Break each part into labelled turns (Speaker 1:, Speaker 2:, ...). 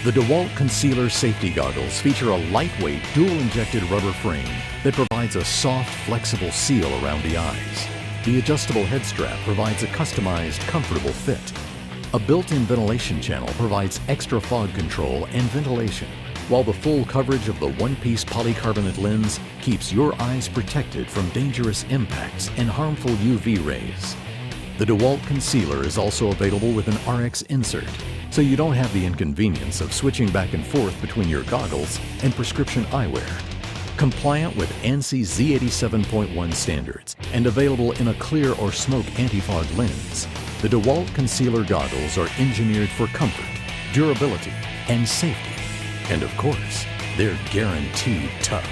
Speaker 1: The DEWALT Concealer Safety Goggles feature a lightweight, dual-injected rubber frame that provides a soft, flexible seal around the eyes. The adjustable head strap provides a customized, comfortable fit. A built-in ventilation channel provides extra fog control and ventilation, while the full coverage of the one-piece polycarbonate lens keeps your eyes protected from dangerous impacts and harmful UV rays. The DEWALT Concealer is also available with an RX insert, so you don't have the inconvenience of switching back and forth between your goggles and prescription eyewear. Compliant with ANSI Z87.1 standards and available in a clear or smoke anti-fog lens, the DEWALT Concealer goggles are engineered for comfort, durability, and safety. And of course, they're guaranteed tough.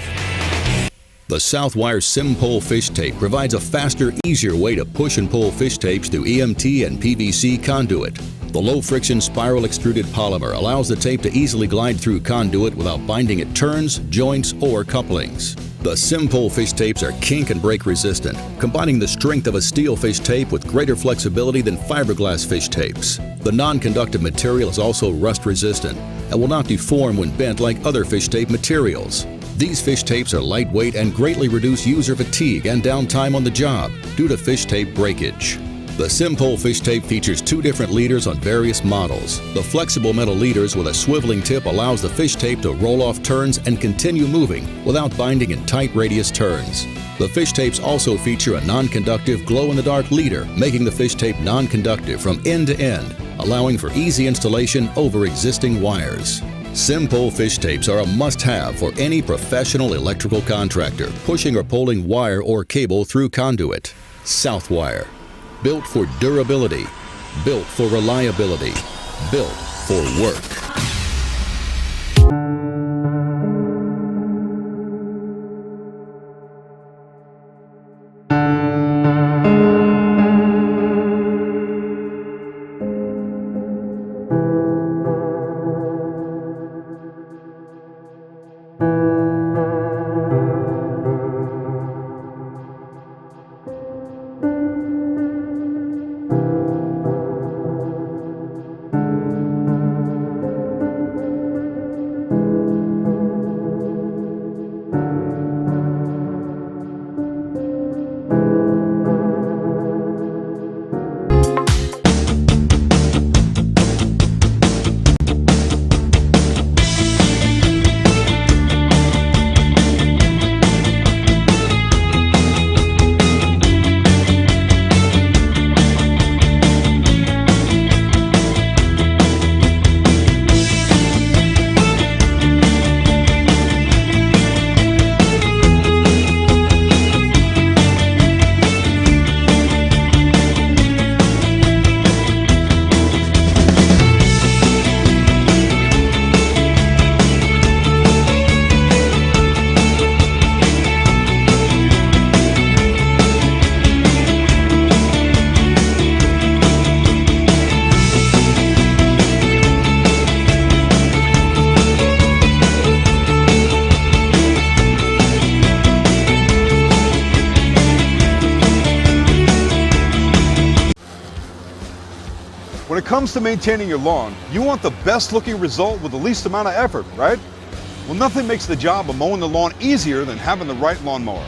Speaker 2: The Southwire SIMPULL fish tape provides a faster, easier way to push and pull fish tapes through EMT and PVC conduit. The low-friction spiral extruded polymer allows the tape to easily glide through conduit without binding at turns, joints, or couplings. The SIMPULL fish tapes are kink and break resistant, combining the strength of a steel fish tape with greater flexibility than fiberglass fish tapes. The non-conductive material is also rust resistant and will not deform when bent like other fish tape materials. These fish tapes are lightweight and greatly reduce user fatigue and downtime on the job due to fish tape breakage. The SIMPULL fish tape features 2 different leaders on various models. The flexible metal leaders with a swiveling tip allows the fish tape to roll off turns and continue moving without binding in tight radius turns. The fish tapes also feature a non-conductive glow-in-the-dark leader, making the fish tape non-conductive from end to end, allowing for easy installation over existing wires. SIMPULL fish tapes are a must-have for any professional electrical contractor pushing or pulling wire or cable through conduit. Southwire. Built for durability, built for reliability, built for work.
Speaker 3: When it comes to maintaining your lawn, you want the best looking result with the least amount of effort, right? Well, nothing makes the job of mowing the lawn easier than having the right lawnmower.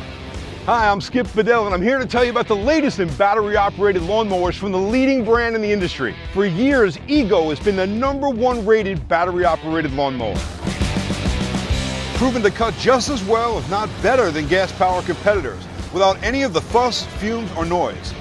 Speaker 3: Hi, I'm Skip Bedell, and I'm here to tell you about the latest in battery-operated lawnmowers from the leading brand in the industry. For years, Ego has been the #1 rated battery-operated lawnmower. Proven to cut just as well, if not better, than gas-powered competitors, without any of the fuss, fumes, or noise.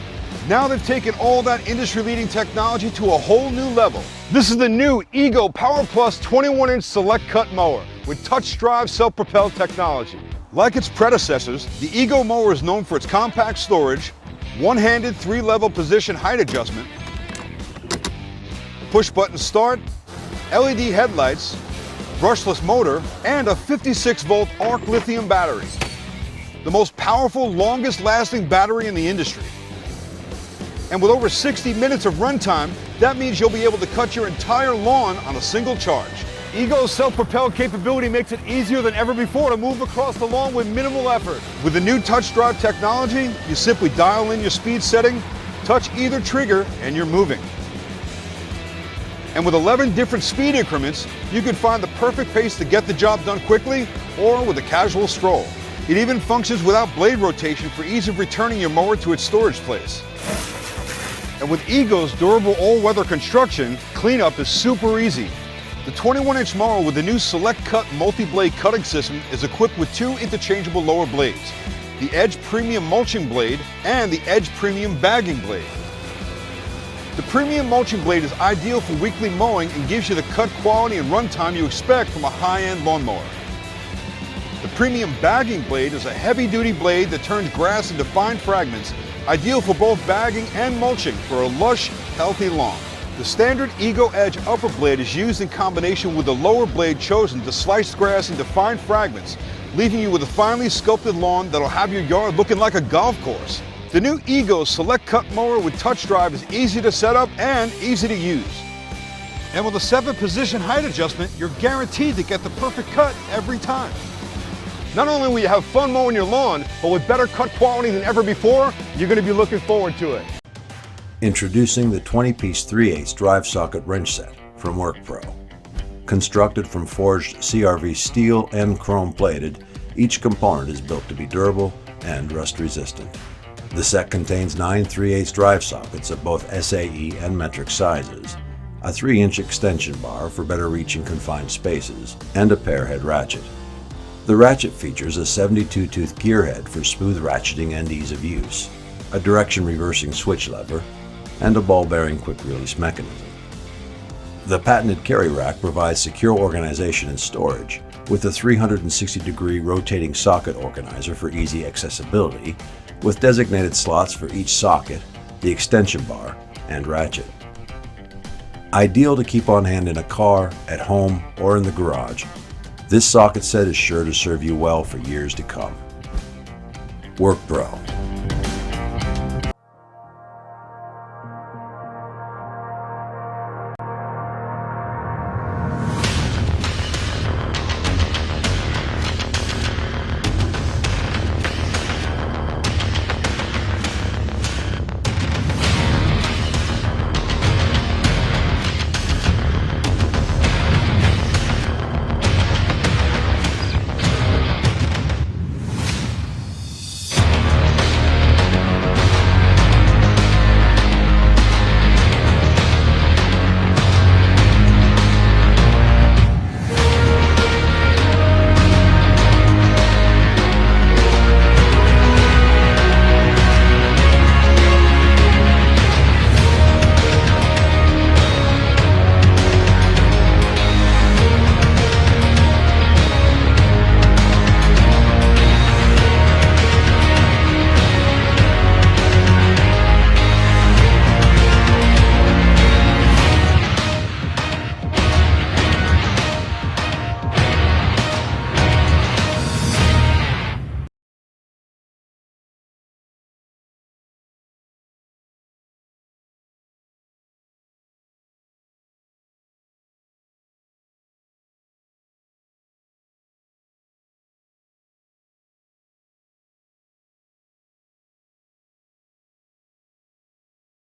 Speaker 3: Now they've taken all that industry-leading technology to a whole new level. This is the new Ego Power Plus 21-inch Select Cut Mower with touch drive self-propelled technology. Like its predecessors, the Ego mower is known for its compact storage, one-handed 3-level position height adjustment, push-button start, LED headlights, brushless motor, and a 56-volt ARC lithium battery. The most powerful, longest-lasting battery in the industry. And with over 60 minutes of runtime, that means you'll be able to cut your entire lawn on a single charge. Ego's self-propelled capability makes it easier than ever before to move across the lawn with minimal effort. With the new touch drive technology, you simply dial in your speed setting, touch either trigger, and you're moving. And with 11 different speed increments, you can find the perfect pace to get the job done quickly or with a casual stroll. It even functions without blade rotation for ease of returning your mower to its storage place. And with Ego's durable all-weather construction, cleanup is super easy. The 21-inch mower with the new Select Cut multi-blade cutting system is equipped with 2 interchangeable lower blades, the Edge Premium Mulching Blade and the Edge Premium Bagging Blade. The Premium Mulching Blade is ideal for weekly mowing and gives you the cut quality and runtime you expect from a high-end lawnmower. The Premium Bagging Blade is a heavy-duty blade that turns grass into fine fragments, ideal for both bagging and mulching for a lush, healthy lawn. The standard Ego Edge upper blade is used in combination with the lower blade chosen to slice grass into fine fragments, leaving you with a finely sculpted lawn that'll have your yard looking like a golf course. The new Ego Select Cut mower with touch drive is easy to set up and easy to use. And with a 7-position height adjustment, you're guaranteed to get the perfect cut every time. Not only will you have fun mowing your lawn, but with better cut quality than ever before, you're going to be looking forward to it.
Speaker 4: Introducing the 20-piece 3/8 drive socket wrench set from WORKPRO. Constructed from forged CRV steel and chrome plated, each component is built to be durable and rust resistant. The set contains 9 3/8 drive sockets of both SAE and metric sizes, a 3-inch extension bar for better reach in confined spaces, and a pair head ratchet. The ratchet features a 72-tooth gear head for smooth ratcheting and ease of use, a direction reversing switch lever, and a ball bearing quick release mechanism. The patented carry rack provides secure organization and storage, with a 360-degree rotating socket organizer for easy accessibility, with designated slots for each socket, the extension bar, and ratchet. Ideal to keep on hand in a car, at home, or in the garage, this socket set is sure to serve you well for years to come. WORKPRO.